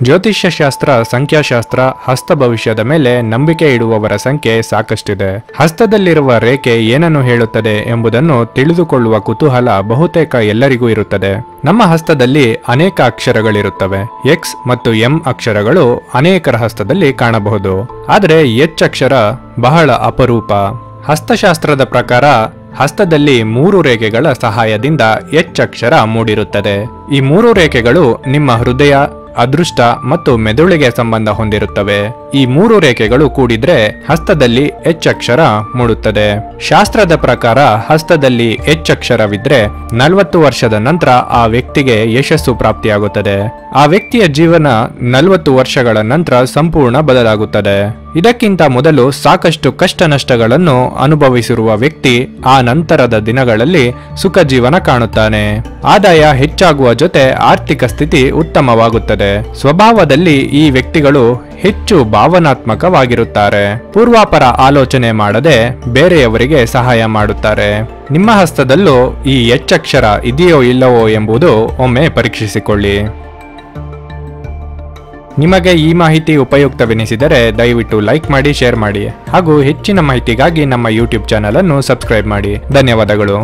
ಜ್ಯೋತಿಷ್ಯ ಶಾಸ್ತ್ರ, ಸಂಖ್ಯಾಶಾಸ್ತ್ರ, ಹಸ್ತ ಭವಿಷ್ಯದ ಮೇಲೆ ನಂಬಿಕೆ ಇಡುವವರ ಸಂಖ್ಯೆ ಸಾಕಷ್ಟಿದೆ. ಹಸ್ತದಲ್ಲಿರುವ ರೇಖೆ ಏನನ್ನು ಹೇಳುತ್ತದೆ ಎಂಬುದನ್ನು ತಿಳಿದುಕೊಳ್ಳುವ ಕುತೂಹಲ ಬಹುತೇಕ ಎಲ್ಲರಿಗೂ ಇರುತ್ತದೆ. ನಮ್ಮ ಹಸ್ತದಲ್ಲಿ ಅನೇಕ ಅಕ್ಷರಗಳಿರುತ್ತವೆ. ಎಕ್ಸ್ ಮತ್ತು ಎಂ ಅಕ್ಷರಗಳು ಅನೇಕರ ಹಸ್ತದಲ್ಲಿ ಕಾಣಬಹುದು. ಆದರೆ ಎಚ್ ಅಕ್ಷರ ಬಹಳ ಅಪರೂಪ. ಹಸ್ತಶಾಸ್ತ್ರದ ಪ್ರಕಾರ ಹಸ್ತದಲ್ಲಿ 3 ರೇಖೆಗಳ ಸಹಾಯದಿಂದ ಎಚ್ ಅಕ್ಷರ ಮೂಡಿರುತ್ತದೆ. ಈ 3 ರೇಖೆಗಳು ನಿಮ್ಮ ಹೃದಯ, ಅದೃಷ್ಟ ಮತ್ತು ಮೆದುಳಿಗೆ ಸಂಬಂಧ ಹೊಂದಿರುತ್ತವೆ. ಈ 3 ರೇಖೆಗಳು ಕೂಡಿದ್ರೆ ಹಸ್ತದಲ್ಲಿ ಎಚ್ ಅಕ್ಷರ ಮೂಡುತ್ತದೆ. ಶಾಸ್ತ್ರದ ಪ್ರಕಾರ ಹಸ್ತದಲ್ಲಿ ಎಚ್ ಅಕ್ಷರವಿದ್ರೆ 40 ವರ್ಷದ ನಂತರ ಆ ವ್ಯಕ್ತಿಗೆ ಯಶಸ್ಸು ಪ್ರಾಪ್ತಿಯಾಗುತ್ತದೆ. ಆ ವ್ಯಕ್ತಿಯ ಜೀವನ 40 ವರ್ಷಗಳ ನಂತರ ಸಂಪೂರ್ಣ ಬದಲಾಗುತ್ತದೆ. ಇದಕ್ಕಿಂತ ಮೊದಲು ಸಾಕಷ್ಟು ಕಷ್ಟ ನಷ್ಟಗಳನ್ನು ಅನುಭವಿಸಿರುವ ವ್ಯಕ್ತಿ ಆ ನಂತರದ ದಿನಗಳಲ್ಲಿ ಸುಖ ಜೀವನ ಕಾಣುತ್ತಾನೆ. ಆದಾಯ ಹೆಚ್ಚಾಗುವ ಜೊತೆ ಆರ್ಥಿಕ ಸ್ಥಿತಿ ಉತ್ತಮವಾಗುತ್ತದೆ. ಸ್ವಭಾವದಲ್ಲಿ ಈ ವ್ಯಕ್ತಿಗಳು ಹೆಚ್ಚು ಭಾವನಾತ್ಮಕವಾಗಿರುತ್ತಾರೆ. ಪೂರ್ವಾಪರ ಆಲೋಚನೆ ಮಾಡದೆ ಬೇರೆಯವರಿಗೆ ಸಹಾಯ ಮಾಡುತ್ತಾರೆ. ನಿಮ್ಮ ಹಸ್ತದಲ್ಲೂ ಈ ಎಚ್ ಅಕ್ಷರ ಇದೆಯೋ ಇಲ್ಲವೋ ಎಂಬುದು ಒಮ್ಮೆ ಪರೀಕ್ಷಿಸಿಕೊಳ್ಳಿ. ನಿಮಗೆ ಈ ಮಾಹಿತಿ ಉಪಯುಕ್ತವೆನಿಸಿದರೆ ದಯವಿಟ್ಟು ಲೈಕ್ ಮಾಡಿ, ಶೇರ್ ಮಾಡಿ ಹಾಗೂ ಹೆಚ್ಚಿನ ಮಾಹಿತಿಗಾಗಿ ನಮ್ಮ ಯೂಟ್ಯೂಬ್ ಚಾನಲ್ ಅನ್ನು ಸಬ್ಸ್ಕ್ರೈಬ್ ಮಾಡಿ. ಧನ್ಯವಾದಗಳು.